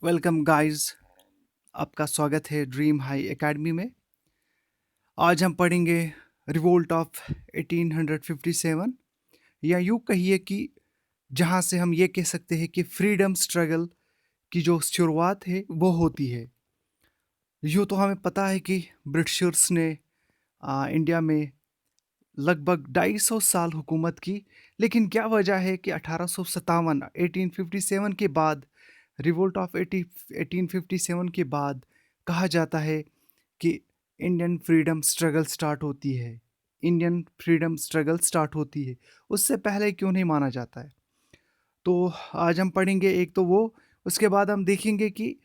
Welcome guys. आपका स्वागत है ड्रीम हाई एकेडमी में। आज हम पढ़ेंगे रिवोल्ट ऑफ 1857, या यूँ कहिए कि जहाँ से हम ये कह सकते हैं कि फ्रीडम स्ट्रगल की जो शुरुआत है वो होती है। यूँ तो हमें पता है कि ब्रिटिशर्स ने इंडिया में लगभग 250 साल हुकूमत की, लेकिन क्या वजह है कि 1857 1857 के बाद, रिवोल्ट ऑफ 1857 के बाद कहा जाता है कि इंडियन फ्रीडम स्ट्रगल स्टार्ट होती है। इंडियन फ्रीडम स्ट्रगल स्टार्ट होती है, उससे पहले क्यों नहीं माना जाता है? तो आज हम पढ़ेंगे एक तो वो, उसके बाद हम देखेंगे कि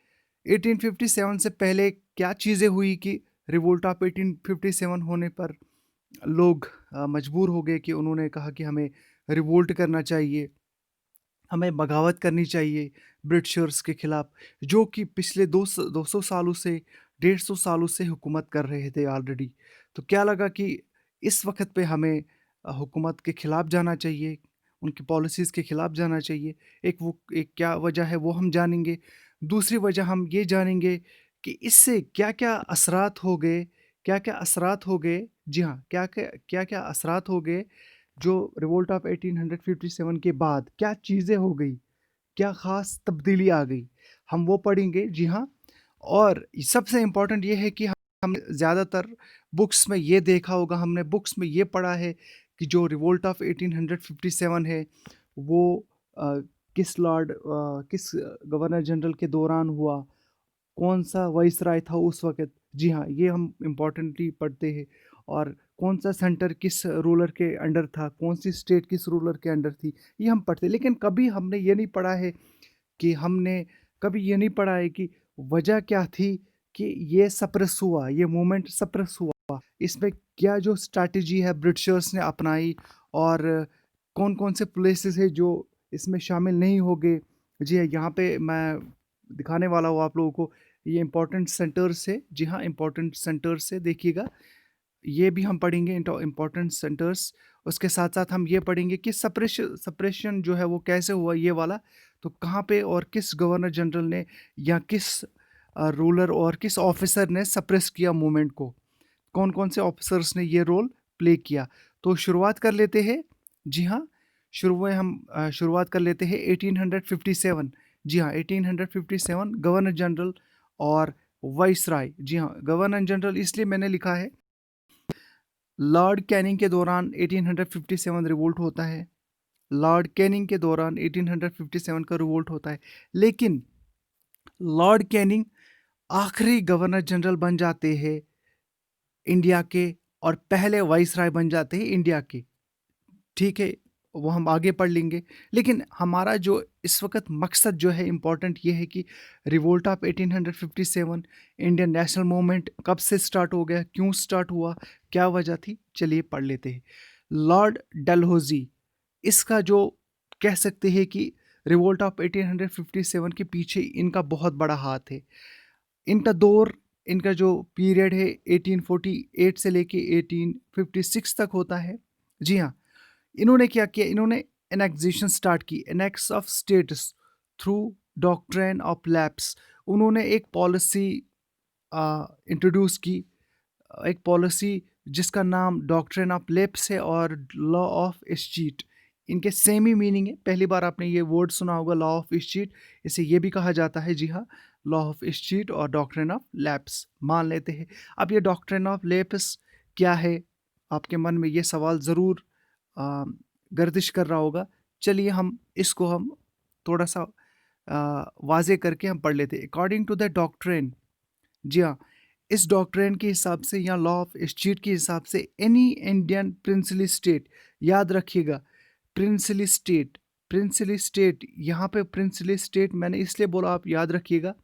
1857 से पहले क्या चीज़ें हुई कि रिवोल्ट ऑफ 1857 होने पर लोग मजबूर हो गए कि उन्होंने कहा कि हमें रिवोल्ट करना चाहिए, हमें बगावत करनी चाहिए ब्रिटिशर्स के खिलाफ, जो कि पिछले 200 सालों से 150 सालों से हुकूमत कर रहे थे ऑलरेडी। तो क्या लगा कि इस वक्त पे हमें हुकूमत के खिलाफ जाना चाहिए, उनकी पॉलिसीज़ के खिलाफ जाना चाहिए। एक क्या वजह है वो हम जानेंगे। दूसरी वजह हम ये जानेंगे कि इससे क्या-क्या असरात हो गए, क्या-क्या असरात हो गए। जी हाँ, क्या-क्या असरात हो गए जो रिवोल्ट ऑफ 1857 के बाद क्या चीज़ें हो गई, क्या ख़ास तब्दीली आ गई, हम वो पढ़ेंगे। जी हाँ, और सबसे इम्पोर्टेंट ये है कि हम ज़्यादातर बुक्स में ये देखा होगा, हमने बुक्स में ये पढ़ा है कि जो रिवोल्ट ऑफ 1857 है वो अ, किस गवर्नर जनरल के दौरान हुआ, कौन-सा वाइसराय था उस वक़्त? जी हाँ, ये हम इम्पोर्टेंटली पढ़ते हैं। और कौन-सा सेंटर किस रूलर के अंडर था, कौन-सी स्टेट किस रूलर के अंडर थी, ये हम पढ़ते हैं। लेकिन कभी हमने ये नहीं पढ़ा है कि हमने कभी ये नहीं पढ़ा है कि वजह क्या थी कि ये सप्रेस हुआ, ये मूवमेंट सप्रेस हुआ। इसमें क्या जो स्ट्रैटेजी है ब्रिटिशर्स ने अपनाई, और कौन-कौन से प्लेसेस है जो इसमें शामिल नहीं हो गए। जी हाँ, यहाँ पे मैं दिखाने वाला हूँ आप लोगों को, ये इम्पोर्टेंट सेंटर्स है। जी हाँ, इम्पोर्टेंट सेंटर्स है, देखिएगा। ये भी हम पढ़ेंगे इम्पोर्टेंट सेंटर्स। उसके साथ-साथ हम ये पढ़ेंगे कि सप्रेशन जो है वो कैसे हुआ ये वाला, तो कहाँ पे और किस गवर्नर जनरल ने या किस रूलर और किस ऑफिसर ने सप्रेस किया मूवमेंट को। कौन-कौन से ऑफिसर्स ने ये रोल प्ले किया। तो शुरुआत कर लेते हैं। जी हाँ, शुरुआत कर लेते हैं 1857। जी हाँ, 1857 गवर्नर जनरल और वाइसराय। जी हाँ, गवर्नर जनरल इसलिए मैंने लिखा है, लॉर्ड कैनिंग के दौरान 1857 रिवोल्ट होता है। लॉर्ड कैनिंग के दौरान 1857 का रिवोल्ट होता है। लेकिन लॉर्ड कैनिंग आखिरी गवर्नर जनरल बन जाते हैं इंडिया के, और पहले वाइसराय बन जाते हैं इंडिया के। ठीक है, वो हम आगे पढ़ लेंगे। लेकिन हमारा जो इस वक़्त मकसद जो है इम्पोर्टेंट ये है कि revolt of 1857 Indian national movement कब से स्टार्ट हो गया, क्यों स्टार्ट हुआ, क्या वजह थी? चलिए पढ़ लेते हैं। लॉर्ड डलहौज़ी, इसका जो कह सकते हैं कि रिवोल्ट ऑफ 1857 के पीछे इनका बहुत बड़ा हाथ है। इनका दौर, इनका जो पीरियड है 1848 से लेके 1856 तक होता है। जी हाँ, इन्होंने क्या किया, इन्होंने एनेक्सेशन स्टार्ट की, annex of status through doctrine of lapse. उन्होंने एक पॉलिसी इंट्रोड्यूस की, एक पॉलिसी जिसका नाम डॉक्ट्रिन ऑफ लेप्स है और लॉ ऑफ इस्चीट। इनके सेम ही मीनिंग है। पहली बार आपने ये वर्ड सुना होगा, लॉ ऑफ इस्चीट। इसे ये भी कहा जाता है, जी हाँ, लॉ ऑफ इस्चीट और डॉक्ट्रिन ऑफ लैप्स मान लेते हैं। अब ये डॉक्ट्रिन ऑफ लेप्स क्या है, आपके मन में ये सवाल ज़रूर आ, गर्दिश कर रहा होगा। चलिए हम थोड़ा सा वाजे करके हम पढ़ लेते हैं। अकॉर्डिंग टू द डॉक्ट्रिन, जी हाँ, इस डॉक्ट्रिन के हिसाब से या लॉ ऑफ इस्चीट के हिसाब से एनी इंडियन प्रिंसली स्टेट, याद रखिएगा, प्रिंसली स्टेट, प्रिंसली स्टेट, यहाँ पे प्रिंसली स्टेट मैंने इसलिए बोला, आप याद रखिएगा,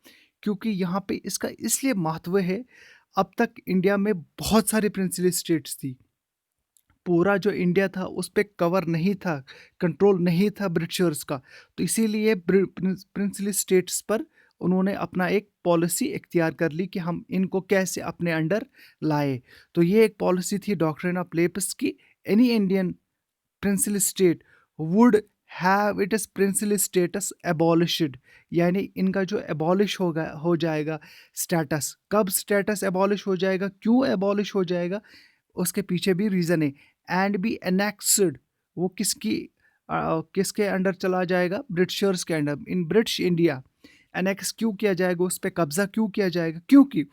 क्योंकि यहाँ पे इसका इसलिए महत्व है। अब तक इंडिया में बहुत सारी प्रिंसली स्टेट्स थी, पूरा जो इंडिया था उस पे कवर नहीं था, कंट्रोल नहीं था ब्रिटिशर्स का। तो इसीलिए प्रिंसली स्टेट्स पर उन्होंने अपना एक पॉलिसी इख्तियार कर ली कि हम इनको कैसे अपने अंडर लाए। तो ये एक पॉलिसी थी डॉक्ट्रिन ऑफ लेप्स की, any Indian princely state would have it is princely status abolished, यानी इनका जो एबॉलिश होगा हो जाएगा स्टेटस। कब स्टेटस एबॉलिश हो जाएगा, क्यों एबॉलिश हो जाएगा, उसके पीछे भी रीज़न है। एंड बी एनेक्सड, वो किसके अंडर चला जाएगा, ब्रिटिशर्स के under, in British India. Annex क्यों किया जाएगा, उस पर कब्जा क्यों किया जाएगा, क्योंकि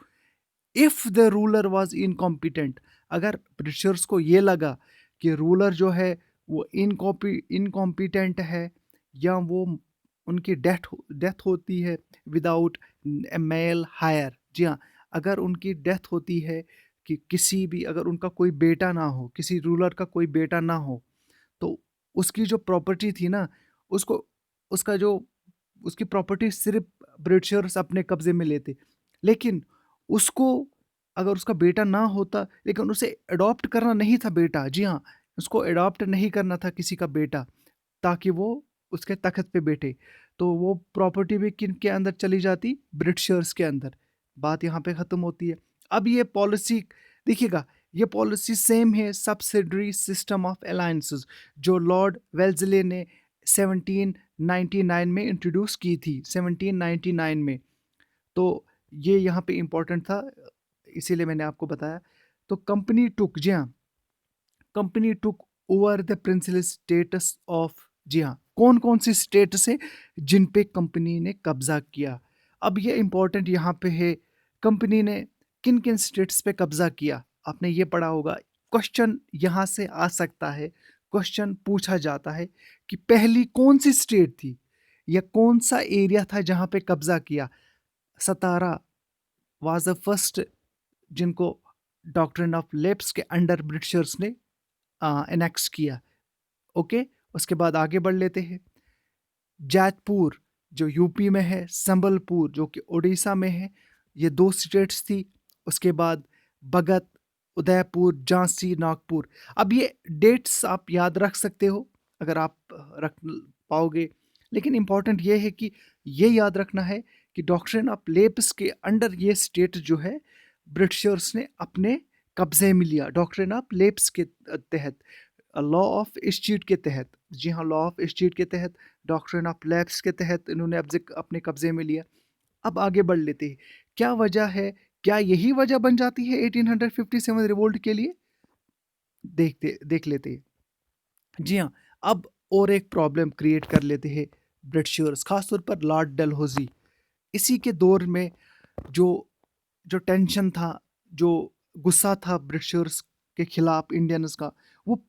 if the ruler was incompetent, अगर ब्रिटिशर्स को ये लगा कि रूलर जो है वो इनकॉम्पिटेंट है, या वो उनकी डेथ होती है विदाउट ए मेल हायर। जी हाँ, अगर उनकी डेथ होती है कि किसी भी, अगर उनका कोई बेटा ना हो, किसी रूलर का कोई बेटा ना हो, तो उसकी जो प्रॉपर्टी थी ना, उसको उसका जो उसकी प्रॉपर्टी सिर्फ ब्रिटिशर्स अपने कब्जे में लेते। लेकिन उसको, अगर उसका बेटा ना होता, लेकिन उसे अडॉप्ट करना नहीं था बेटा, जी हाँ, उसको अडॉप्ट नहीं करना था किसी का बेटा, ताकि वो उसके तख्त पे बैठे, तो वो प्रॉपर्टी भी किन के अंदर चली जाती, ब्रिटिशर्स के अंदर। बात यहाँ पे ख़त्म होती है। अब ये पॉलिसी देखिएगा, ये पॉलिसी सेम है सब्सिडरी सिस्टम ऑफ अलायंसेस, जो लॉर्ड वेल्जले ने 1799 में इंट्रोड्यूस की थी, 1799 में। तो ये यहाँ पे इम्पोर्टेंट था, इसीलिए मैंने आपको बताया। तो कंपनी टुक, जी हाँ, company took over the principal states of, जी हाँ, कौन कौन सी स्टेट्स है जिन पे कंपनी ने कब्जा किया। अब ये इंपॉर्टेंट यहाँ पे है, कंपनी ने किन किन स्टेट्स पे कब्जा किया, आपने ये पढ़ा होगा। क्वेश्चन यहाँ से आ सकता है, क्वेश्चन पूछा जाता है कि पहली कौन सी स्टेट थी, या कौन सा एरिया था जहाँ पे कब्जा किया। सतारा वाज द फर्स्ट जिनको डॉक्ट्रिन ऑफ लेप्स के अंडर ब्रिटिशर्स ने एनेक्स किया। ओके, उसके बाद आगे बढ़ लेते हैं। जैतपुर जो यूपी में है, संबलपुर जो कि उड़ीसा में है, ये दो स्टेट्स थी। उसके बाद भगत, उदयपुर, झांसी, नागपुर। अब ये डेट्स आप याद रख सकते हो अगर आप रख पाओगे, लेकिन इंपॉर्टेंट ये है कि ये याद रखना है कि डॉक्ट्रिन ऑफ लेप्स के अंडर ये स्टेट जो है ब्रिटिशर्स ने अपने कब्जे में लिया, डॉक्ट्रिन ऑफ लेप्स के तहत, लॉ ऑफ इस्टीट के तहत। जी हाँ, लॉ ऑफ इस्टीट के तहत, डॉक्ट्रिन ऑफ लैप्स के तहत इन्होंने अपने कब्जे में लिया। अब आगे बढ़ लेते हैं, क्या वजह है, क्या यही वजह बन जाती है 1857 रिवोल्ट के लिए, देख लेते हैं। जी हाँ, अब और एक प्रॉब्लम क्रिएट कर लेते हैं ब्रिटिशर्स, खासतौर पर लॉर्ड डलहौजी। इसी के दौर में जो जो टेंशन था, जो गुस्सा था ब्रिटिशर्स के खिलाफ इंडियंस का, वो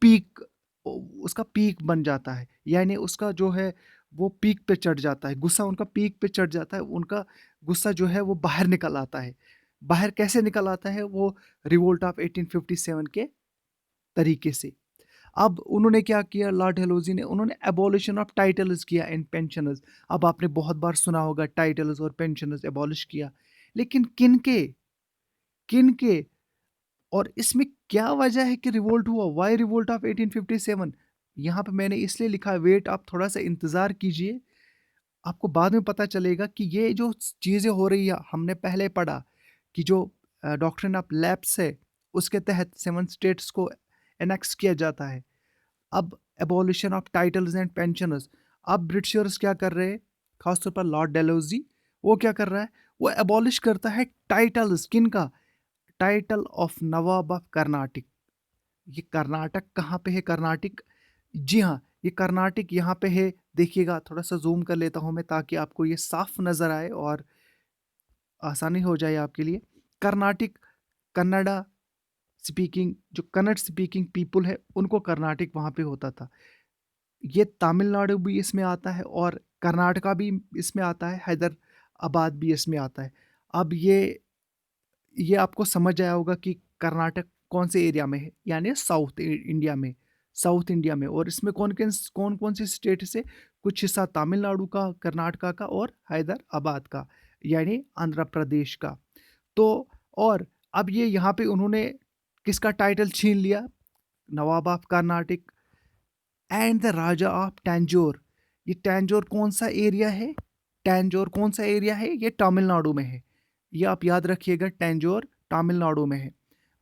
उसका पीक बन जाता है, यानी उसका जो है वो पीक पे चढ़ जाता है, गुस्सा उनका पीक पे चढ़ जाता है, उनका गुस्सा जो है वो बाहर निकल आता है। बाहर कैसे निकल आता है, वो रिवोल्ट ऑफ 1857 के तरीके से। अब उन्होंने क्या किया, लॉर्ड डलहौजी ने, उन्होंने एबॉलिशन ऑफ टाइटल्स किया इन पेंशनर्स। अब आपने बहुत बार सुना होगा टाइटल्स और पेंशनर्स एबॉलिश किया, लेकिन किन के और इसमें क्या वजह है कि रिवोल्ट हुआ, वाई रिवोल्ट ऑफ 1857। यहाँ पे मैंने इसलिए लिखा, वेट, आप थोड़ा सा इंतज़ार कीजिए, आपको बाद में पता चलेगा कि ये जो चीज़ें हो रही है, हमने पहले पढ़ा कि जो डॉक्ट्रिन ऑफ लैप्स है उसके तहत 7 स्टेट्स को एनेक्स किया जाता है। अब abolition of titles and pensioners, अब ब्रिटिशर्स क्या कर रहे हैं, खासतौर पर लॉर्ड डलहौजी, वो क्या कर रहा है, वो एबॉलिश करता है टाइटल्स, किन का, title of Nawab of Karnataka. ये कर्नाटक कहाँ पे है, कर्नाटक, जी हाँ, ये कर्नाटक यहाँ पे है। देखिएगा, थोड़ा सा जूम कर लेता हूँ मैं ताकि आपको ये साफ नज़र आए और आसानी हो जाए आपके लिए। कर्नाटक, कन्नड़ा स्पीकिंग, जो कन्नड़ स्पीकिंग पीपल है उनको कर्नाटक वहाँ पे होता था। ये तमिलनाडु भी इसमें आता है और कर्नाटका भी इसमें आता है, हैदराबाद भी इसमें आता है। अब ये आपको समझ आया होगा कि कर्नाटक कौन से एरिया में है, यानी साउथ इंडिया में, साउथ इंडिया में। और इसमें कौन कौन सी स्टेट से, कुछ हिस्सा तमिलनाडु का, कर्नाटका का और हैदराबाद का, यानी आंध्र प्रदेश का। तो और अब ये यहाँ पे उन्होंने किसका टाइटल छीन लिया, Nawab of Karnataka and the Raja of Tanjore. ये टैंजोर कौन सा एरिया है, टैंजोर कौन सा एरिया है, ये तमिलनाडु में है। ये आप याद रखिएगा, टैंजोर तमिलनाडु में है।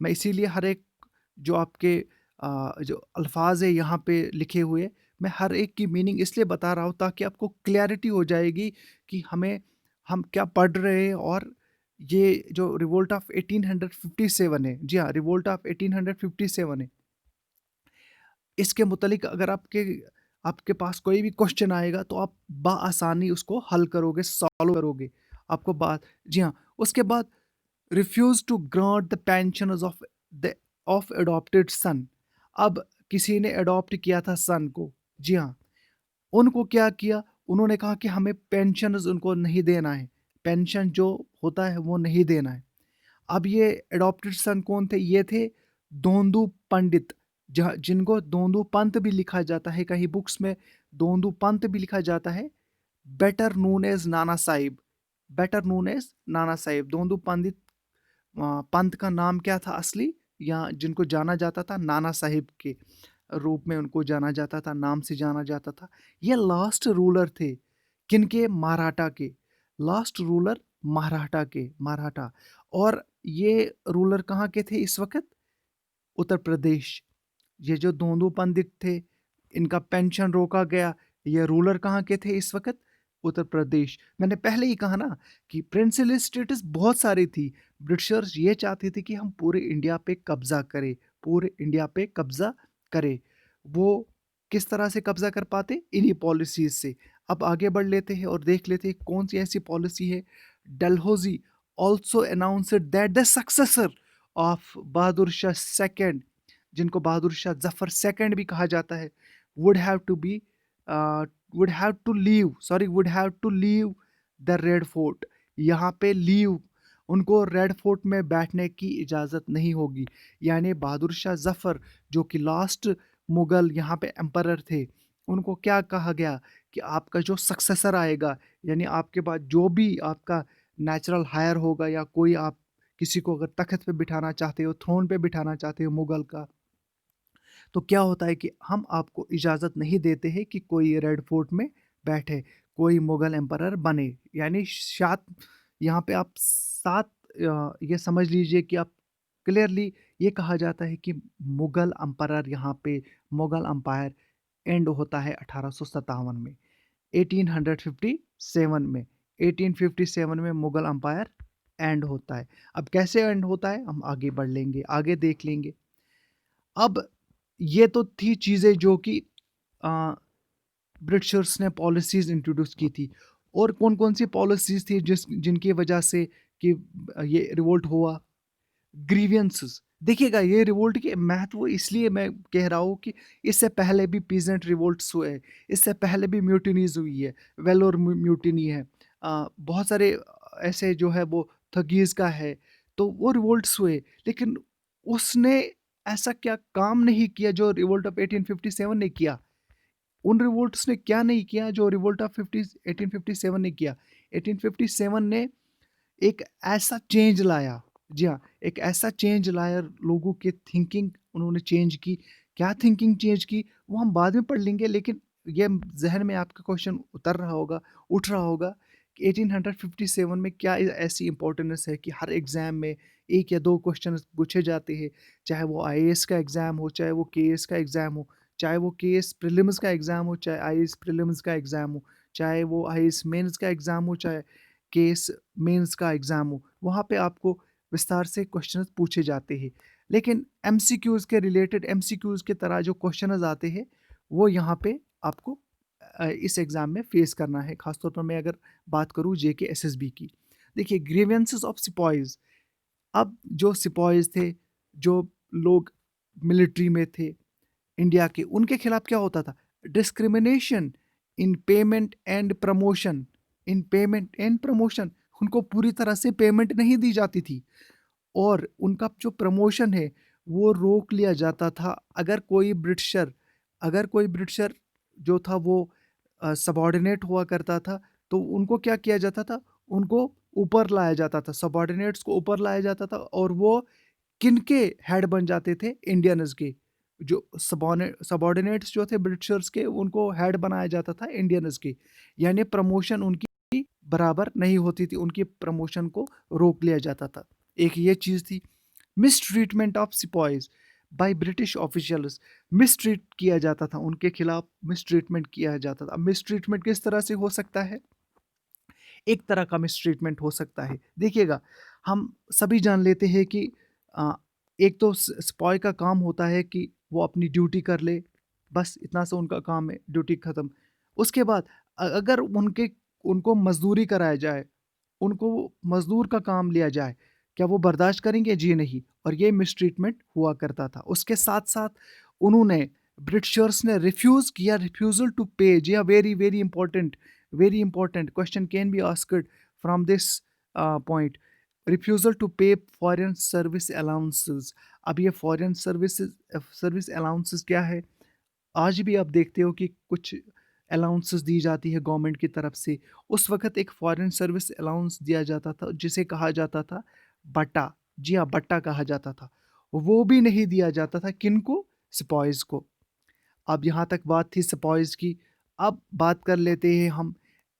मैं इसीलिए हर एक जो आपके जो अल्फाज है यहाँ पे लिखे हुए, मैं हर एक की मीनिंग इसलिए बता रहा हूँ ताकि आपको क्लैरिटी हो जाएगी कि हम क्या पढ़ रहे हैं। और ये जो रिवोल्ट ऑफ 1857 है, जी हाँ, रिवोल्ट ऑफ 1857 है, इसके मुतालिक अगर आपके आपके पास कोई भी क्वेश्चन आएगा तो आप बआसानी उसको हल करोगे, सॉल्व करोगे। आपको बात जी हाँ, उसके बाद refuse to grant the pension the of adopted son. अब किसी ने अडॉप्ट किया था सन को, जी हाँ, उनको क्या किया, उन्होंने कहा कि हमें पेंशन उनको नहीं देना है, पेंशन जो होता है वो नहीं देना है। अब ये अडॉप्टेड सन कौन थे? ये थे दोंदू पंडित, जहाँ जिनको दोंदू पंत भी लिखा जाता है, कहीं बुक्स में दोंदू पंत भी लिखा जाता है, better known as Nana Sahib, better known as Nana Sahib. दोंदू पंडित पंत का नाम क्या था असली, या जिनको जाना जाता था नाना साहिब के रूप में उनको जाना जाता था, नाम से जाना जाता था। ये लास्ट रूलर थे किनके? मराठा के, लास्ट रूलर मराठा के, मराठा। और ये रूलर कहाँ के थे इस वक्त? उत्तर प्रदेश। ये जो दोनों पंडित थे, इनका पेंशन रोका गया, ये रूलर कहाँ के थे इस वक्त? उत्तर प्रदेश। मैंने पहले ही कहा ना कि प्रिंसिपल स्टेटस बहुत सारी थी। ब्रिटिशर्स ये चाहते थे कि हम पूरे इंडिया पे कब्जा करें, पूरे इंडिया पे कब्जा करें। वो किस तरह से कब्जा कर पाते? इन्हीं पॉलिसीज से। अब आगे बढ़ लेते हैं और देख लेते हैं कौन सी ऐसी पॉलिसी है। Dalhousie also announced that the successor of Bahadur Shah second, जिनको बहादुर शाह जफर सेकंड भी कहा जाता है, would have to be would have to leave, sorry, would have to leave the red fort. यहाँ पे लीव, उनको रेड फोर्ट में बैठने की इजाज़त नहीं होगी। यानी बहादुर शाह जफर जो कि लास्ट मुगल यहाँ पे एम्परर थे, उनको क्या कहा गया कि आपका जो सक्सेसर आएगा, यानी आपके बाद जो भी आपका नेचुरल हायर होगा, या कोई आप किसी को अगर तख्त पे बिठाना चाहते हो, थ्रोन पे बिठाना चाहते हो मुगल का, तो क्या होता है कि हम आपको इजाज़त नहीं देते हैं कि कोई रेड फोर्ट में बैठे, कोई मुगल एम्परर बने। यानी सात, यहाँ पे आप सात, ये समझ लीजिए कि आप क्लियरली ये कहा जाता है कि मुगल एम्परर यहाँ पे, मुगल एम्पायर एंड होता है 1857 में, 1857 में, 1857 में मुगल एम्पायर एंड होता है। अब कैसे एंड होता है हम आगे बढ़ लेंगे, आगे देख लेंगे। अब ये तो थी चीज़ें जो कि ब्रिटिशर्स ने पॉलिसीज़ इंट्रोड्यूस की थी। और कौन-कौन सी पॉलिसीज़ थी जिनकी वजह से कि ये रिवोल्ट हुआ? ग्रीवियंसेस, देखिएगा ये रिवोल्ट के महत्व इसलिए मैं कह रहा हूँ कि इससे पहले भी पीजेंट रिवोल्ट्स हुए हैं, इससे पहले भी म्यूटिनीज हुई है, वेलोर म्यूटिनी है, बहुत सारे ऐसे जो है वो थगीज का है, तो वो रिवोल्ट्स हुए। लेकिन उसने ऐसा क्या काम नहीं किया जो रिवोल्ट ऑफ 1857 ने किया? उन रिवोल्ट्स ने क्या नहीं किया जो रिवोल्ट ऑफ 1857 ने किया? 1857 ने एक ऐसा चेंज लाया, जी हाँ, एक ऐसा चेंज लाया, लोगों की थिंकिंग उन्होंने चेंज की। क्या थिंकिंग चेंज की वो हम बाद में पढ़ लेंगे, लेकिन ये जहन में आपका क्वेश्चन उतर रहा होगा, उठ रहा होगा कि 1857 में क्या ऐसी इंपॉर्टेंस है कि हर एग्ज़ाम में एक या दो क्वेश्चन पूछे जाते हैं, चाहे वो आईएएस का एग्ज़ाम हो, चाहे वो केएस का एग्ज़ाम हो, चाहे वो केएस प्रीलिम्स का एग्ज़ाम हो, चाहे आईएएस प्रीलिम्स का एग्ज़ाम हो, चाहे वो आईएएस मेंस का एग्ज़ाम हो, चाहे केस मेंस का एग्ज़ाम हो, वहाँ पे आपको विस्तार से क्वेश्चंस पूछे जाते हैं। लेकिन एमसीक्यूज़ के रिलेटेड, एमसीक्यूज़ की तरह जो क्वेश्चंस आते हैं, वो यहाँ पे आपको इस एग्ज़ाम में फेस करना है। ख़ासतौर पर मैं अगर बात करूँ जेके एसएसबी की। देखिए ग्रीवेंसेस ऑफ सिपॉइज़, अब जो सिपॉइज़ थे, जो लोग मिलिट्री में थे इंडिया के, उनके खिलाफ क्या होता था? Discrimination in payment and promotion, in payment and promotion, उनको पूरी तरह से पेमेंट नहीं दी जाती थी, और उनका जो प्रमोशन है वो रोक लिया जाता था। अगर कोई ब्रिटिशर जो था वो सबॉर्डिनेट हुआ करता था, तो उनको क्या किया जाता था? उनको ऊपर लाया जाता था, सबॉर्डिनेट्स को ऊपर लाया जाता था, और वो किनके हेड बन जाते थे? इंडियंस के। जो सबॉर्डिनेट्स जो थे ब्रिटिशर्स के, उनको हेड बनाया जाता था इंडियंस के। यानी प्रमोशन उनकी बराबर नहीं होती थी, उनकी प्रमोशन को रोक लिया जाता था। एक ये चीज़ थी। Miss treatment of sepoys, by British officials. Mistreat किया जाता था, उनके खिलाफ मिसट्रीटमेंट किया जाता था। अब मिसट्रीटमेंट किस तरह से हो सकता है? एक तरह का मिसट्रीटमेंट हो सकता है। देखिएगा, हम सभी जान लेते हैं कि अ, एक तो स्पॉय का काम होता है कि वो अपनी ड्यूटी कर ले, बस इतना सा उनका काम है, ड्यूटी ख़त्म। उसके बाद अगर उनको मज़दूरी कराया जाए, उनको मज़दूर का काम लिया जाए, क्या वो बर्दाश्त करेंगे? जी नहीं। और ये मिसट्रीटमेंट हुआ करता था। उसके साथ-साथ उन्होंने ब्रिटिशर्स ने रिफ्यूज़ल टू पे। जी हाँ, very, very important question can be asked from this point. Refusal to pay foreign service allowances. अब ये फॉरेन सर्विस अलाउंसेस क्या है? आज भी आप देखते हो कि कुछ अलाउंसेस दी जाती है गवर्नमेंट की तरफ से। उस वक़्त एक फॉरेन सर्विस अलाउंस दिया जाता था जिसे कहा जाता था बट्टा। जी हाँ, बट्टा कहा जाता था। वो भी नहीं दिया जाता था किनको? सिपॉइज़ को। अब यहाँ तक बात थी सिपॉइज़ की। अब बात कर लेते हैं हम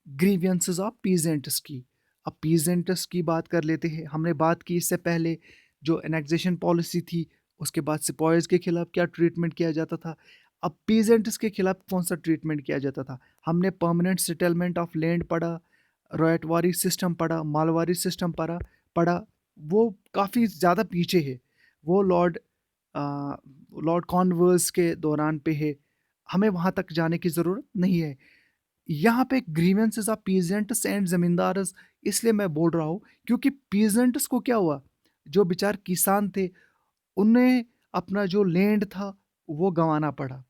ग्रीवियंसेस ऑफ पीजेंट्स की। अब पीजेंट्स की बात कर लेते हैं। हमने बात की इससे पहले जो एनेक्सेशन पॉलिसी थी, उसके बाद सिपॉयज़ के खिलाफ क्या ट्रीटमेंट किया जाता था। अब पीजेंट्स के खिलाफ कौन सा ट्रीटमेंट किया जाता था। हमने परमानेंट सेटलमेंट ऑफ लैंड पढ़ा, रॉयटवारी सिस्टम पढ़ा, मालवारी सिस्टम पढ़ा। वो काफ़ी ज़्यादा पीछे है। वो लॉर्ड कॉर्नवालिस के दौरान पे है। हमें वहाँ तक जाने की ज़रूरत नहीं है। यहाँ पे grievances of peasants and zamindars इसलिए मैं बोल रहा हूँ क्योंकि पीजेंट्स को क्या हुआ, जो बेचारे किसान थे, उन्हें अपना जो लैंड था वो गंवाना पड़ा।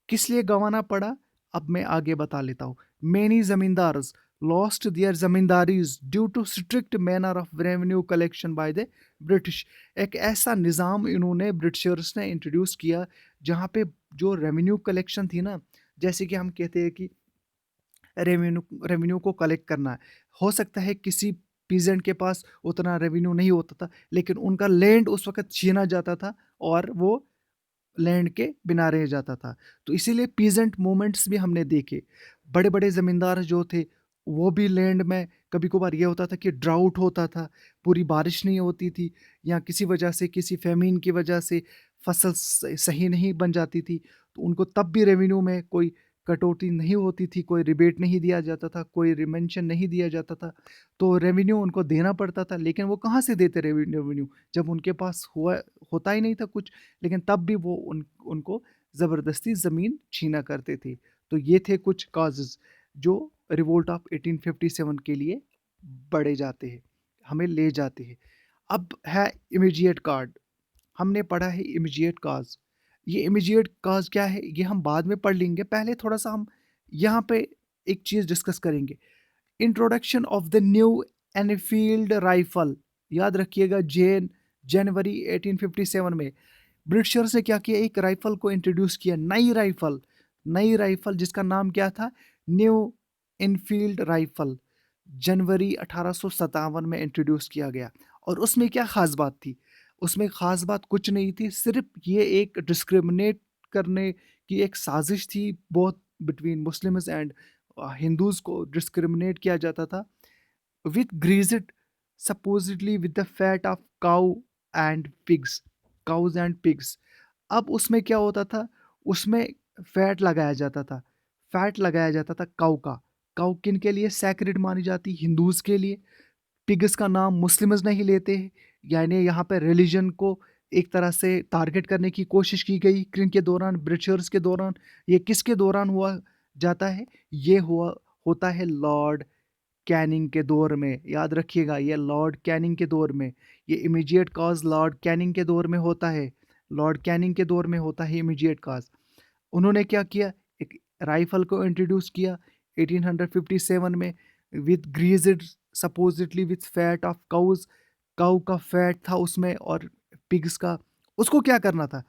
किस लिए गंवाना पड़ा? अब मैं आगे बता लेता हूँ। Many zamindars lost their zamindaris due to strict manner of revenue collection by the British. एक ऐसा निज़ाम इन्होंने ब्रिटिशर्स ने इंट्रोड्यूस किया जहाँ पे जो रेवेन्यू कलेक्शन थी ना, जैसे कि हम कहते हैं कि रेवेन्यू रेवेन्यू को कलेक्ट करना है। हो सकता है किसी पीजेंट के पास उतना रेवेन्यू नहीं होता था, लेकिन उनका लैंड उस वक़्त छीना जाता था और वो लैंड के बिना रह जाता था। तो इसीलिए पीजेंट मूवमेंट्स भी हमने देखे। बड़े-बड़े ज़मींदार जो थे, वो भी लैंड में कभी-कभार ये होता था कि ड्राउट होता था, पूरी बारिश नहीं होती थी या किसी वजह से, किसी फ़ेमिन की वजह से फसल सही नहीं बन जाती थी, तो उनको तब भी रेवेन्यू में कोई कटौती नहीं होती थी, कोई रिबेट नहीं दिया जाता था, कोई रिमेंशन नहीं दिया जाता था। तो रेवेन्यू उनको देना पड़ता था, लेकिन वो कहाँ से देते रेवेन्यू जब उनके पास होता ही नहीं था कुछ। लेकिन तब भी वो उनको ज़बरदस्ती ज़मीन छीना करते थे। तो ये थे कुछ कॉजेज़ जो रिवोल्ट ऑफ 1857 के लिए बढ़े जाते हैं, हमें ले जाते हैं। अब है इमीडिएट कॉज़। हमने पढ़ा है इमीडिएट कॉज़। ये इमीडिएट कॉज़ क्या है, ये हम बाद में पढ़ लेंगे। पहले थोड़ा-सा हम यहाँ पे एक चीज़ डिस्कस करेंगे। Introduction of the new Enfield rifle. याद रखिएगा, जनवरी 1857 में ब्रिटिशर्स ने क्या किया, एक राइफल को इंट्रोड्यूस किया, नई राइफल जिसका नाम क्या था, न्यू इनफील्ड राइफल। जनवरी 1857 में इंट्रोड्यूस किया गया। और उसमें क्या खास बात थी? उसमें खास बात कुछ नहीं थी, सिर्फ ये एक डिस्क्रिमिनेट करने की एक साजिश थी, बहुत बिटवीन मुस्लिम्स एंड हिंदूज को डिस्क्रिमिनेट किया जाता था with greased supposedly with the fat of and pigs cows and pigs। अब उसमें क्या होता था, उसमें फैट लगाया जाता था काऊ किन के लिए सैक्रेड मानी जाती, हिंदूज के लिए। पिग्स का नाम मुस्लिम्स नहीं लेते हैं, यानी यहाँ पे रिलीजन को एक तरह से टारगेट करने की कोशिश की गई किन के दौरान, ब्रिटिशर्स के दौरान। ये किसके दौरान हुआ जाता है? ये हुआ होता है लॉर्ड कैनिंग के दौर में। याद रखिएगा, ये लॉर्ड कैनिंग के दौर में, ये इमीडिएट कॉज लॉर्ड कैनिंग के दौर में होता है। लॉर्ड कैनिंग के दौर में होता है इमीडिएट कॉज। उन्होंने क्या किया, एक राइफल को इंट्रोड्यूस किया 1857 में with greased supposedly with fat of cows. Cow का फैट था उसमें और पिग्स का। उसको क्या करना था,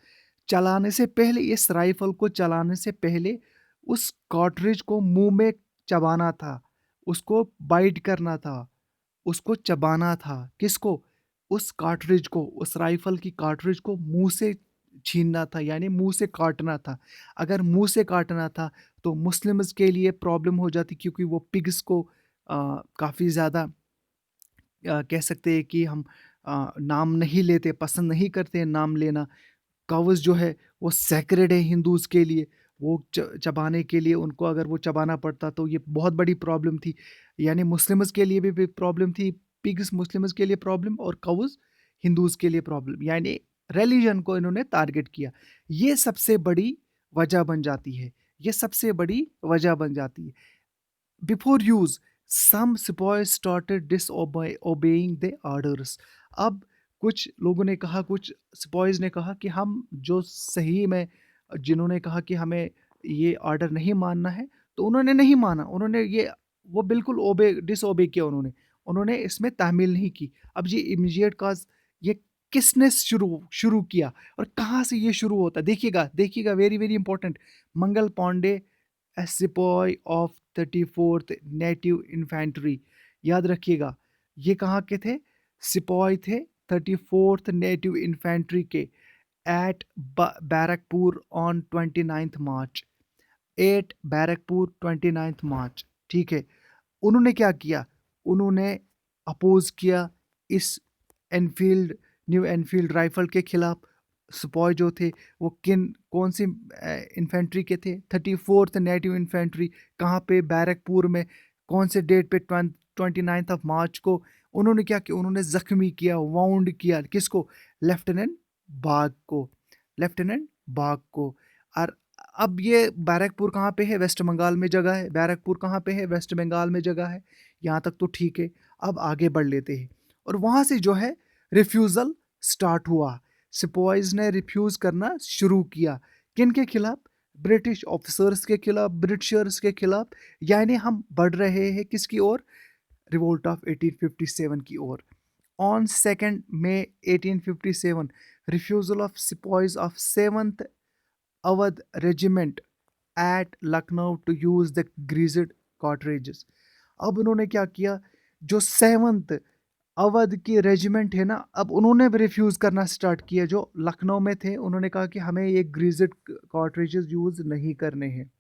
चलाने से पहले, इस राइफल को चलाने से पहले उस कार्ट्रिज को मुंह में चबाना था, उसको बाइट करना था, उसको चबाना था। किसको? उस कार्ट्रिज को, उस राइफल की कार्ट्रिज को मुंह से छीनना था, यानी मुंह से काटना था। अगर मुंह से काटना था तो मुस्लिम्स के लिए प्रॉब्लम हो जाती, क्योंकि वो पिग्स को काफ़ी ज़्यादा कह सकते हैं कि हम नाम नहीं लेते, पसंद नहीं करते हैं नाम लेना। काउस जो है वो सैक्रेड है हिंदूज़ के लिए, वो चबाने के लिए उनको अगर वो चबाना पड़ता तो ये बहुत बड़ी प्रॉब्लम थी। यानी मुस्लिम्स के लिए भी प्रॉब्लम थी, पिग्स मुस्लिम्स के लिए प्रॉब्लम और काउस हिंदूज़ के लिए प्रॉब्लम, यानी रिलीजन को इन्होंने टारगेट किया। ये सबसे बड़ी वजह बन जाती है, ये सबसे बड़ी वजह बन जाती है। Before use some sepoys started disobeying the orders. अब कुछ लोगों ने कहा, कुछ सिपॉयज ने कहा कि हम जो सही में, जिन्होंने कहा कि हमें ये ऑर्डर नहीं मानना है, तो उन्होंने नहीं माना, उन्होंने ये वो बिल्कुल डिसओबे किया, उन्होंने उन्होंने इसमें तामील नहीं की। अब ये इमीडिएट काज, ये किसने शुरू शुरू किया और कहाँ से ये शुरू होता है, देखिएगा देखिएगा, very very important. Mangal Pandey, a sepoy of 34th native infantry. याद रखिएगा, ये कहाँ के थे? सिपॉय थे 34th नेटिव इन्फेंट्री के, at Barrackpore on 29 March, at Barrackpore 29 March. ठीक है, उन्होंने क्या किया? उन्होंने अपोज किया इस एनफील्ड, न्यू एनफील्ड राइफल के खिलाफ। सिपॉय जो थे वो कौन सी इन्फेंट्री के थे? 34th native infantry. कहाँ पे? बैरकपुर में। कौन से डेट पे? 29 ऑफ मार्च को। उन्होंने क्या किया? उन्होंने जख्मी किया, वाउंड किया, किसको? लेफ्टिनेंट बाग को, लेफ्टिनेंट बाग को। और अब ये बैरकपुर कहाँ पे है? वेस्ट बंगाल में जगह है। बैरकपुर कहाँ पे है? वेस्ट बंगाल में जगह है। यहाँ तक तो ठीक है। अब आगे बढ़ लेते हैं, और वहाँ से जो है रिफ्यूज़ल स्टार्ट हुआ। सिपॉइज ने रिफ्यूज़ करना शुरू किया। किन के खिलाफ? ब्रिटिश ऑफिसर्स के खिलाफ, ब्रिटिशर्स के खिलाफ। यानी हम बढ़ रहे हैं किसकी ओर? रिवोल्ट ऑफ 1857 की ओर। On 2 May 1857, refusal of sepoys of 7th Awadh regiment at Lucknow to use the greased cartridges. अब उन्होंने क्या किया? जो 7th अवध की रेजिमेंट है ना, अब उन्होंने भी रिफ्यूज़ करना स्टार्ट किया। जो लखनऊ में थे उन्होंने कहा कि हमें ये ग्रीज्ड कॉटरेजेस यूज़ नहीं करने हैं।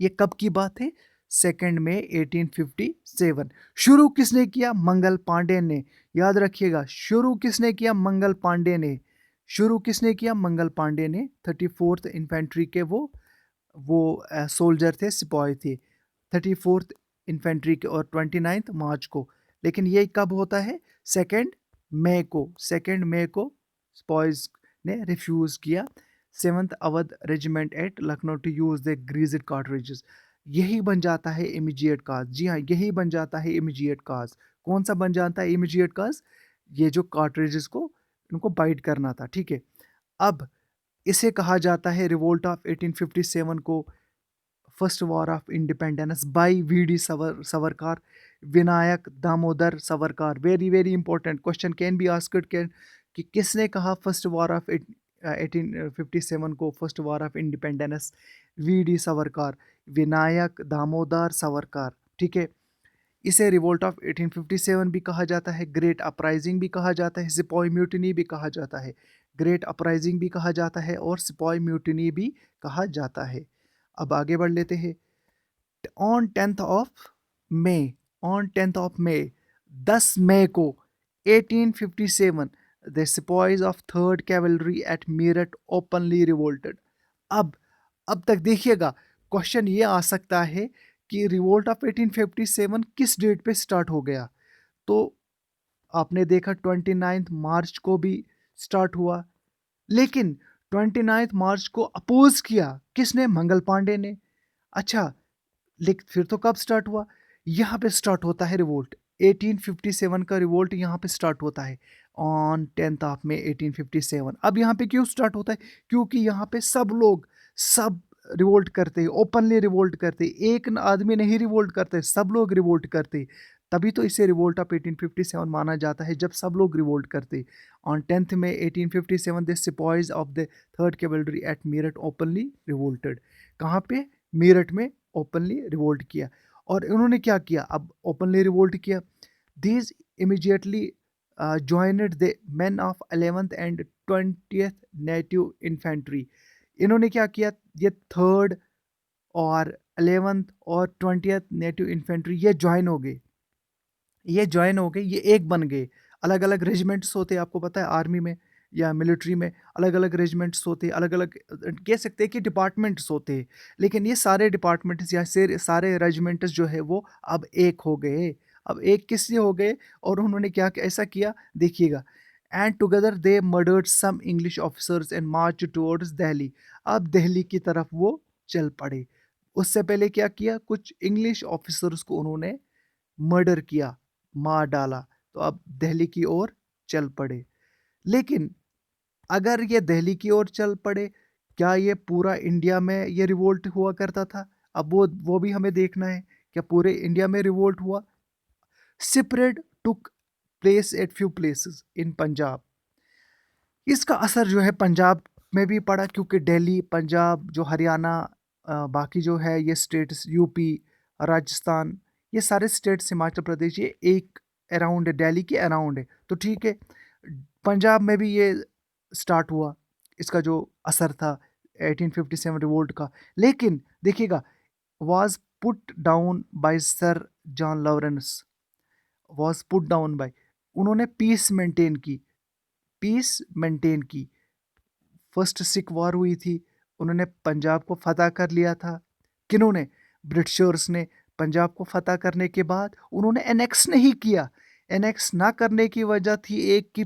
ये कब की बात है? 2 मई 1857। शुरू किसने किया? मंगल पांडे ने। याद रखिएगा, शुरू किसने किया? मंगल पांडे ने। शुरू किसने किया? मंगल पांडे ने। 34th इन्फेंट्री के वो सोल्जर थे, सिपाही थे 34th इन्फेंट्री के, और 29 मार्च को। लेकिन ये कब होता है? 2 मई को। 2 मई को स्पॉइज ने रिफ्यूज़ किया 7th Awadh regiment at Lucknow to use the greased cartridges. यही बन जाता है इमीडिएट काज। जी हाँ, यही बन जाता है इमीडिएट काज। कौन सा बन जाता है इमीडिएट काज? ये जो कार्ट्रिजेस को उनको बाइट करना था। ठीक है, अब इसे कहा जाता है रिवोल्ट ऑफ 1857 को first war of independence by VD Savarkar, Vinayak Damodar Savarkar. Very very important question can be asked, can कि किसने कहा फर्स्ट वॉर ऑफ 1857 को first war of independence? VD Savarkar, Vinayak Damodar Savarkar. ठीक है, इसे रिवोल्ट ऑफ 1857 भी कहा जाता है, ग्रेट अपराइजिंग भी कहा जाता है, सिपॉय म्यूटिनी भी कहा जाता है। ग्रेट अपराइजिंग भी कहा जाता है और सिपॉय म्यूटिनी भी कहा जाता है। अब आगे बढ़ लेते हैं। On 10th of May, on 10th of May, 10 मई को 1857, the sepoys of 3rd cavalry at Meerut openly revolted. अब तक देखिएगा, क्वेश्चन ये आ सकता है कि रिवोल्ट ऑफ 1857 किस डेट पे स्टार्ट हो गया? तो आपने देखा 29 मार्च को भी स्टार्ट हुआ, लेकिन 29 मार्च को अपोज किया किसने? मंगल पांडे ने। अच्छा, लेकिन फिर तो कब स्टार्ट हुआ? यहाँ पे स्टार्ट होता है रिवोल्ट। 1857 का रिवोल्ट यहाँ पे स्टार्ट होता है ऑन 10th ऑफ मई 1857। अब यहाँ पे क्यों स्टार्ट होता है? क्योंकि यहाँ पे सब लोग, सब रिवोल्ट करते हैं, ओपनली रिवोल्ट करते हैं। एक आदमी नहीं रिवोल्ट करते, सब लोग रिवोल्ट करते। तभी तो इसे रिवोल्ट ऑफ 1857 माना जाता है, जब सब लोग रिवोल्ट करते। On 10th May 1857, the sepoys of the 3rd cavalry at Meerut openly revolted. कहाँ पे? मीरठ में ओपनली रिवोल्ट किया। और उन्होंने क्या किया? अब ओपनली रिवोल्ट किया, these immediately joined the men of 11th and 20th native infantry. इन्होंने क्या किया? ये 3rd और 11th और 20th नेटिव इन्फेंट्री ये ज्वाइन हो गए, ये ज्वाइन हो गए, ये एक बन गए। अलग अलग रेजिमेंट्स होते हैं, आपको पता है आर्मी में, या मिलिट्री में अलग अलग रेजिमेंट्स होते, अलग अलग कह सकते हैं कि डिपार्टमेंट्स होते, लेकिन ये सारे डिपार्टमेंट्स या सारे रेजिमेंट्स जो है वो अब एक हो गए। अब एक किस लिए हो गए, और उन्होंने क्या ऐसा किया, देखिएगा। And together they murdered some English officers and march towards Delhi. अब दिल्ली की तरफ वो चल पड़े। उससे पहले क्या किया, कुछ इंग्लिश ऑफिसर्स को उन्होंने मर्डर किया, मार डाला, तो अब दिल्ली की ओर चल पड़े। लेकिन अगर ये दिल्ली की ओर चल पड़े, क्या ये पूरा इंडिया में ये रिवोल्ट हुआ करता था? अब वो भी हमें देखना है, क्या पूरे इंडिया में रिवोल्ट हुआ? Separate took place at few places in Punjab. इसका असर जो है पंजाब में भी पड़ा, क्योंकि दिल्ली, पंजाब, जो हरियाणा, बाकी जो है ये स्टेट्स, यूपी, राजस्थान, ये सारे स्टेट्स, हिमाचल प्रदेश, ये एक अराउंड है, दिल्ली के अराउंड है। तो ठीक है, पंजाब में भी ये स्टार्ट हुआ, इसका जो असर था 1857 रिवोल्ट का। लेकिन देखिएगा, was put down by sir John Lawrence, was put down by, उन्होंने पीस मेंटेन की। फर्स्ट सिख वॉर हुई थी, उन्होंने पंजाब को फतह कर लिया था। किन्होंने? ब्रिटिशर्स ने। पंजाब को फतह करने के बाद उन्होंने एनेक्स नहीं किया। एनेक्स ना करने की वजह थी एक कि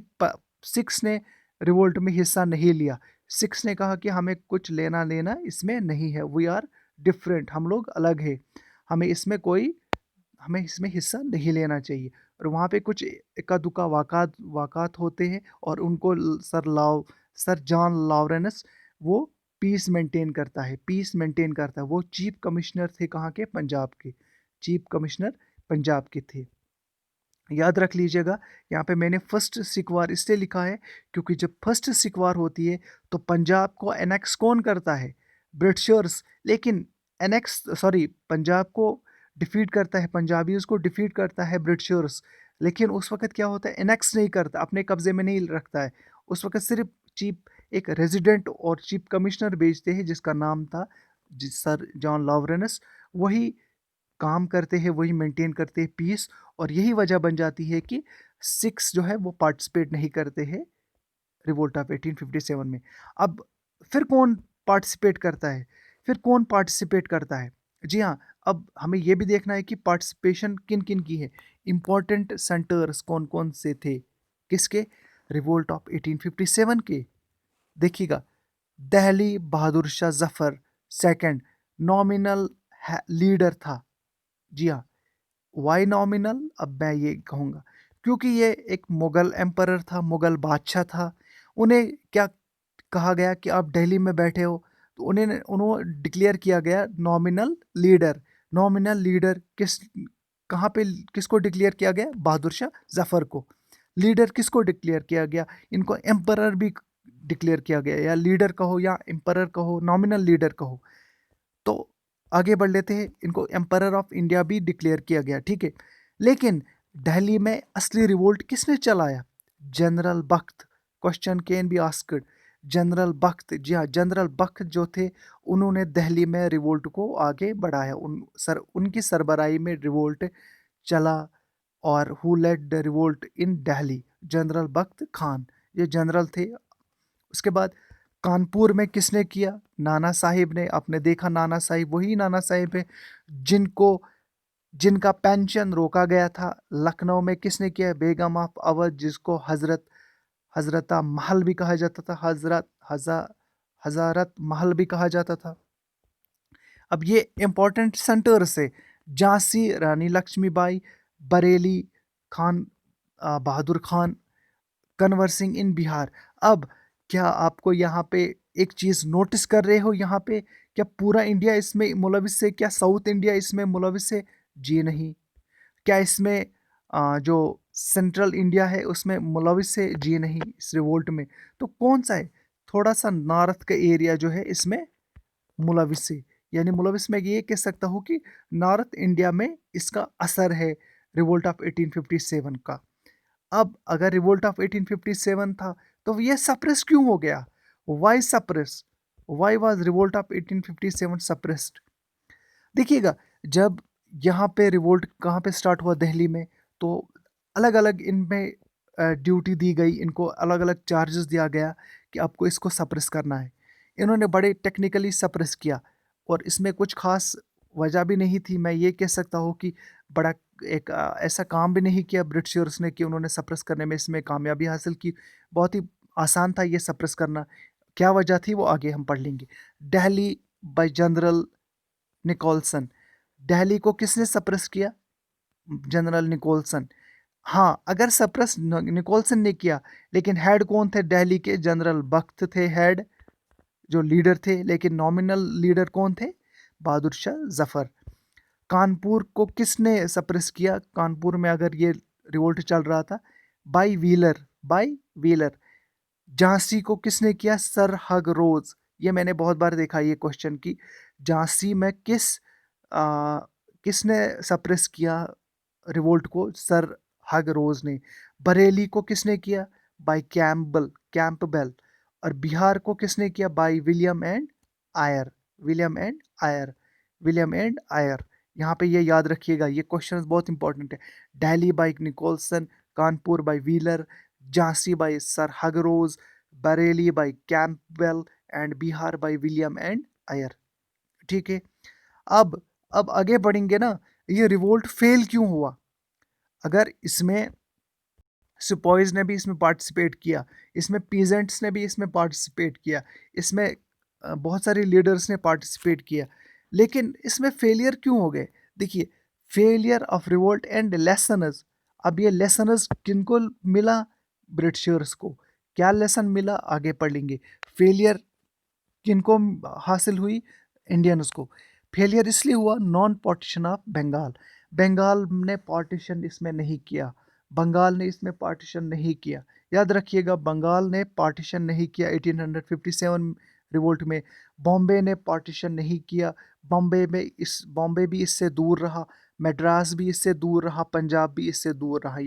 सिक्स ने रिवोल्ट में हिस्सा नहीं लिया। सिक्स ने कहा कि हमें कुछ लेना देना इसमें नहीं है, वी आर डिफरेंट, हम लोग अलग है, हमें इसमें हिस्सा नहीं लेना चाहिए। और वहाँ पे कुछ इक्का दुक्का वाक़ात होते हैं, और उनको सर जॉन लॉरेंस वो पीस मेंटेन करता है। वो चीफ कमिश्नर थे, कहाँ के? पंजाब के। चीफ कमिश्नर पंजाब के थे। याद रख लीजिएगा, यहाँ पे मैंने फर्स्ट सिख वार इसलिए लिखा है क्योंकि जब फर्स्ट सिख वार होती है तो पंजाब को एनेक्स कौन करता है? ब्रिटिशर्स। लेकिन पंजाब को डिफीट करता है, पंजाबीज को डिफीट करता है ब्रिटिशर्स। लेकिन उस वक्त क्या होता है, एनेक्स नहीं करता, अपने कब्जे में नहीं रखता है। उस वक्त सिर्फ चीफ एक रेजिडेंट और चीफ कमिश्नर भेजते हैं, जिसका नाम था सर जॉन लॉरेंस। वही काम करते हैं, वही मेंटेन करते हैं पीस। और यही वजह बन जाती है कि सिक्स जो है वो पार्टिसिपेट नहीं करते हैं रिवोल्ट ऑफ 1857 में। अब फिर कौन पार्टिसिपेट करता है? जी हाँ, अब हमें यह भी देखना है कि पार्टिसिपेशन किन किन की है। इंपॉर्टेंट सेंटर्स कौन कौन से थे, किसके? रिवोल्ट ऑफ 1857 के। देखिएगा, Delhi Bahadur Shah Zafar second nominal leader था। जी हाँ, वाई नॉमिनल? अब मैं ये कहूँगा क्योंकि ये एक मुगल एम्परर था, मुगल बादशाह था। उन्हें क्या कहा गया कि आप दिल्ली में बैठे हो, तो उन्होंने डिक्लेयर किया गया नॉमिनल लीडर। नॉमिनल लीडर कहाँ पे किसको डिक्लेयर किया गया? बहादुर शाह जफर को। लीडर किसको डिक्लेयर किया गया? इनको एम्परर भी डिक्लेयर किया गया, या लीडर कहो या एम्परर कहो, नॉमिनल लीडर कहो। तो आगे बढ़ लेते हैं, इनको एम्परर ऑफ इंडिया भी डिक्लेयर किया गया, ठीक है। लेकिन दिल्ली में असली रिवोल्ट किसने चलाया? General Bakht. Question can be asked. General Bakht, जी हाँ, जनरल बख्त जो थे, उन्होंने दिल्ली में रिवोल्ट को आगे बढ़ाया। उनकी सरबराही में रिवोल्ट चला। और who led the revolt in Delhi? General Bakht Khan, ये जनरल थे। उसके बाद कानपुर में किसने किया? नाना साहिब ने। आपने देखा, नाना साहिब वही नाना साहिब है जिनका पेंशन रोका गया था। लखनऊ में किसने किया? बेगम ऑफ अवध, जिसको हजरता महल भी कहा जाता था, हजारत महल भी कहा जाता था। अब ये इंपॉर्टेंट सेंटर्स है। झांसी रानी लक्ष्मीबाई, बरेली खान बहादुर खान, कन्वर सिंह इन बिहार। अब क्या आपको यहाँ पे एक चीज़ नोटिस कर रहे हो? यहाँ पे क्या पूरा इंडिया इसमें मुलविस है? क्या साउथ इंडिया इसमें मुलविस है? जी नहीं। क्या इसमें जो सेंट्रल इंडिया है उसमें मुलविस है? जी नहीं, इस रिवोल्ट में। तो कौन सा है? थोड़ा सा नॉर्थ का एरिया जो है इसमें मुलविस है। यानी मुलविस में ये कह सकता हूँ कि नॉर्थ इंडिया में इसका असर है रिवोल्ट ऑफ 1857 का। अब अगर रिवोल्ट ऑफ 1857 था तो ये सप्रेस क्यों हो गया? Why suppress? Why was revolt of 1857 suppressed? देखिएगा, जब यहाँ पे रिवोल्ट कहाँ पे स्टार्ट हुआ दिल्ली में, तो अलग अलग इनमें ड्यूटी दी गई, इनको अलग अलग चार्जेस दिया गया कि आपको इसको सप्रेस करना है। इन्होंने बड़े टेक्निकली सप्रेस किया और इसमें कुछ खास वजह भी नहीं थी। मैं ये कह सकता हूँ कि बड़ा एक ऐसा काम भी नहीं किया ब्रिटिशर्स ने कि उन्होंने सप्रेस करने में इसमें कामयाबी हासिल की। बहुत ही आसान था ये सप्रेस करना। क्या वजह थी वो आगे हम पढ़ लेंगे। Delhi by general Nicholson. Delhi को किसने सप्रेस किया? General Nicholson. हाँ, अगर सप्रेस निकोलसन ने किया, लेकिन हेड कौन थे दिल्ली के? जनरल बख्त थे हेड, जो लीडर थे, लेकिन नॉमिनल लीडर कौन थे? बहादुर शाह जफर। कानपुर को किसने सप्रेस किया? कानपुर में अगर ये रिवोल्ट चल रहा था, by wheeler. By wheeler. Jhansi को किसने किया? सर हग रोज। ये मैंने बहुत बार देखा ये क्वेश्चन की झांसी में किसने सप्रेस किया रिवोल्ट को? सर हग रोज ने। बरेली को किसने किया? By Campbell. और बिहार को किसने किया? By William and Eyre. William and Eyre. William and Eyre. यहाँ पे ये याद रखिएगा, ये क्वेश्चन बहुत इंपॉर्टेंट है। Delhi by Nicholson, Kanpur by Wheeler, Jhansi by sir Hugh Rose, Bareilly by Campbell and Bihar by William and Eyre. ठीक है। अब अब आगे बढ़ेंगे ना। ये रिवोल्ट फेल क्यों हुआ? अगर इसमें सिपॉइज ने भी इसमें पार्टिसिपेट किया, इसमें पीजेंट्स ने भी इसमें पार्टिसिपेट किया, इसमें बहुत सारे लीडर्स ने पार्टिसिपेट किया, लेकिन इसमें फेलियर क्यों हो गए? देखिए, failure of revolt and Lesnar's. अब ये लेसनर्स किनको मिला? ब्रिटिशर्स को। क्या लेसन मिला? आगे पढ़ लेंगे। फेलियर किनको हासिल हुई? इंडियंस को। फेलियर इसलिए हुआ non partition of Bengal. Bengal ने पार्टीशन इसमें नहीं किया। बंगाल ने इसमें पार्टीशन नहीं किया। याद रखिएगा, बंगाल ने पार्टीशन नहीं किया 1857 रिवोल्ट में। बॉम्बे ने पार्टीशन नहीं किया। बॉम्बे भी इससे दूर रहा, मद्रास भी इससे दूर रहा, पंजाब भी इससे दूर रहा।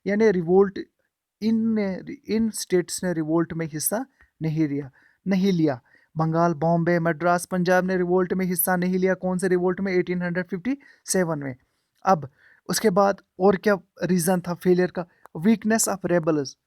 यानी रिवोल्ट इन इन स्टेट्स ने रिवोल्ट में हिस्सा नहीं लिया। बंगाल, बॉम्बे, मद्रास, पंजाब ने रिवोल्ट में हिस्सा नहीं लिया। कौन से रिवोल्ट में? 1857 में। अब उसके बाद और क्या रीज़न था फेलियर का? Weakness of rebels.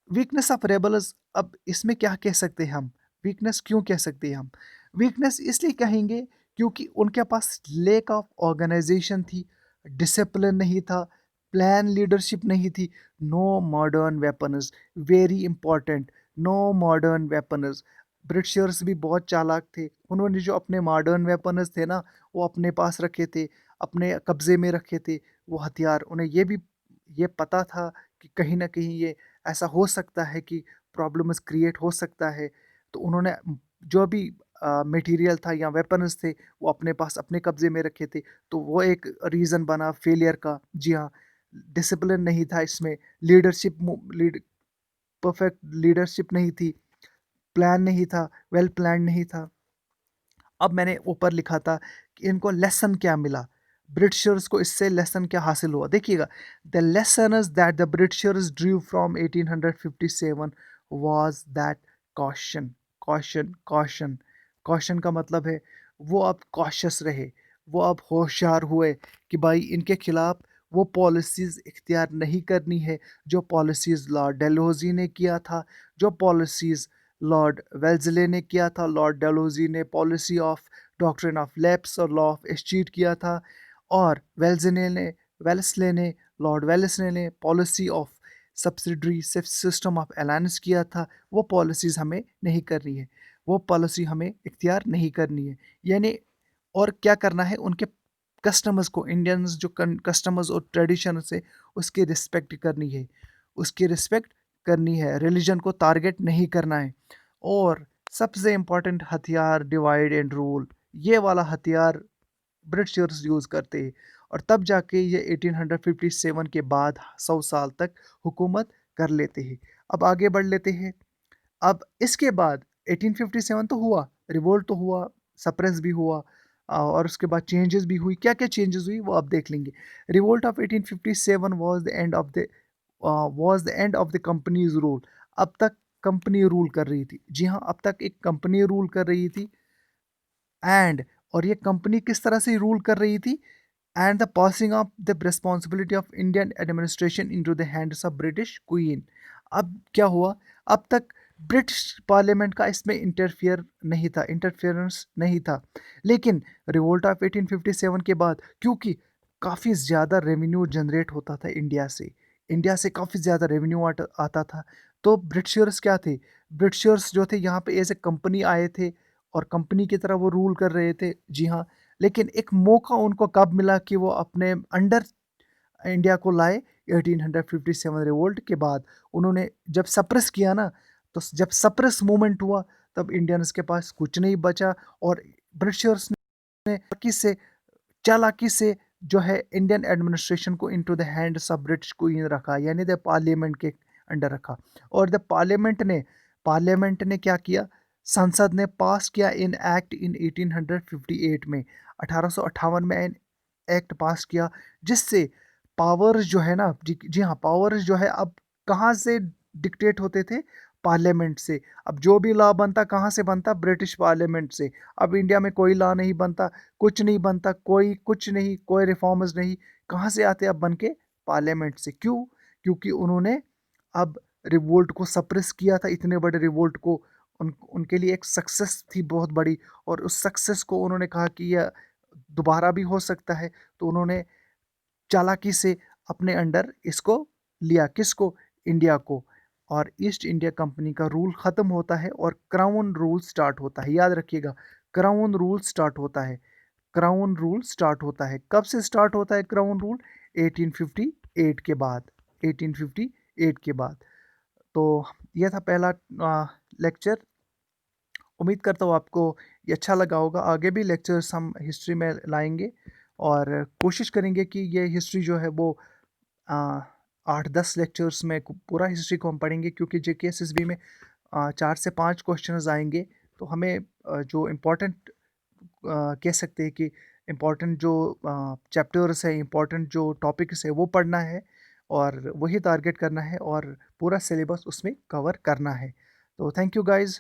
Weakness of rebels, अब इसमें क्या कह सकते हैं हम? वीकनेस क्यों कह सकते हैं हम? वीकनेस इसलिए कहेंगे क्योंकि उनके पास लेक ऑफ ऑर्गेनाइजेशन थी, डिसिप्लिन नहीं था, प्लान लीडरशिप नहीं थी। Know modern weapons, very important, know modern weapons. Britishers भी बहुत चालाक थे। उन्होंने जो अपने मॉडर्न वेपन्स थे ना, वो अपने पास रखे थे, अपने कब्जे में रखे थे। वो हथियार, उन्हें ये पता था कि कहीं ना कहीं ये ऐसा हो सकता है कि प्रॉब्लम्स क्रिएट हो सकता है। तो उन्होंने जो भी मटेरियल था या वेपन्स थे, वो अपने पास अपने कब्जे में रखे थे। तो वो एक रीज़न बना फेलियर का। जी हाँ, डिसिप्लिन नहीं था इसमें, परफेक्ट लीडरशिप नहीं थी, प्लान नहीं था, वेल प्लान नहीं था। अब मैंने ऊपर लिखा था कि इनको लेसन क्या मिला, ब्रिटिशर्स को इससे लेसन क्या हासिल हुआ। देखिएगा, the lessons that the Britishers Drew from 1857 was that caution. Caution caution का मतलब है वो अब कॉशस रहे, वो अब होशियार हुए कि भाई इनके खिलाफ वो पॉलिसीज़ इख्तियार नहीं करनी है जो पॉलिसीज़ लॉर्ड डलहौजी ने किया था, जो पॉलिसीज़ लॉर्ड वेल्जले ने किया था। लॉर्ड डलहौजी ने policy of doctrine of lapse और लॉ ऑफ एस्टीट किया था, और वेल्सले ने लॉर्ड वेल्सले ने policy of subsidiary system of alliance किया था। वो पॉलिसीज़ हमें नहीं करनी है, वो पॉलिसी हमें इख्तियार नहीं करनी है। यानी और क्या करना है? उनके कस्टमर्स को, इंडियंस जो कस्टमर्स और ट्रेडिशन से, उसकी रिस्पेक्ट करनी है, उसकी रिस्पेक्ट करनी है। रिलीजन को टारगेट नहीं करना है। और सबसे इम्पोर्टेंट हथियार, डिवाइड एंड रूल। ये वाला हथियार ब्रिटिशर्स यूज़ करते हैं, और तब जाके ये 1857 के बाद 100 साल तक हुकूमत कर लेते हैं। अब आगे बढ़ लेते हैं। अब इसके बाद 1857 तो हुआ, रिवोल्ट तो हुआ, सप्रेस भी हुआ, और उसके बाद चेंजेस भी हुई। क्या क्या चेंजेस हुई वो आप देख लेंगे। Revolt of 1857 was the end of the companies rule. अब तक कंपनी रूल कर रही थी। जी हाँ, अब तक एक कंपनी रूल कर रही थी। एंड और ये कंपनी किस तरह से रूल कर रही थी? and the passing of the responsibility of Indian administration into the hands of British Queen। अब क्या हुआ, अब तक ब्रिटिश पार्लियामेंट का इसमें इंटरफेरेंस नहीं था, लेकिन रिवोल्ट ऑफ 1857 के बाद क्योंकि काफ़ी ज़्यादा रेवेन्यू जनरेट होता था इंडिया से काफ़ी ज़्यादा रेवेन्यू आता था, तो ब्रिटिशर्स क्या थे, ब्रिटिशर्स जो थे यहाँ पे एज ए कंपनी आए थे और कंपनी की तरह वो रूल कर रहे थे। जी हाँ, लेकिन एक मौका उनको कब मिला कि वो अपने अंडर इंडिया को लाए, 1857 रिवोल्ट के बाद। उन्होंने जब सप्रेस किया ना, तो जब सप्रेस मूवमेंट हुआ तब इंडियंस के पास कुछ नहीं बचा और ब्रिटिशर्स ने चालाकी से जो है इंडियन एडमिनिस्ट्रेशन को into the hands of British queen रखा, यानी द पार्लियामेंट के अंडर रखा। और द पार्लियामेंट ने क्या किया, संसद ने पास किया इन एक्ट इन 1858 में, 1858 में एक्ट पास किया, जिससे पावर्स जो है ना, जी हाँ, पावर्स जो है अब कहाँ से डिक्टेट होते थे, पार्लियामेंट से। अब जो भी लॉ बनता कहाँ से बनता, ब्रिटिश पार्लियामेंट से। अब इंडिया में कोई लॉ नहीं बनता, कुछ नहीं बनता, कोई कुछ नहीं, कोई रिफॉर्म्स नहीं, कहाँ से आते अब बन के, पार्लियामेंट से। क्यों, क्योंकि उन्होंने अब रिवोल्ट को सप्रेस किया था, इतने बड़े रिवोल्ट को। उनके लिए एक सक्सेस थी बहुत बड़ी, और उस सक्सेस को उन्होंने कहा कि यह दोबारा भी हो सकता है, तो उन्होंने चालाकी से अपने अंडर इसको लिया, किसको, इंडिया को। और ईस्ट इंडिया कंपनी का रूल ख़त्म होता है और क्राउन रूल स्टार्ट होता है। याद रखिएगा, क्राउन रूल स्टार्ट होता है, क्राउन रूल स्टार्ट होता है। कब से स्टार्ट होता है क्राउन रूल, 1858 के बाद, 1858 के बाद। तो यह था पहला लेक्चर। उम्मीद करता हूँ आपको ये अच्छा लगा होगा। आगे भी लेक्चर्स हम हिस्ट्री में लाएंगे और कोशिश करेंगे कि ये हिस्ट्री जो है वो 8-10 लेक्चर्स में पूरा हिस्ट्री को हम पढ़ेंगे, क्योंकि JKSSB में 4 से 5 क्वेश्चंस आएंगे। तो हमें जो इम्पोर्टेंट कह सकते हैं कि इम्पोर्टेंट जो चैप्टर्स है, इम्पोर्टेंट जो टॉपिक्स है वो पढ़ना है और वही टारगेट करना है और पूरा सिलेबस उसमें कवर करना है। तो थैंक यू गाइज़।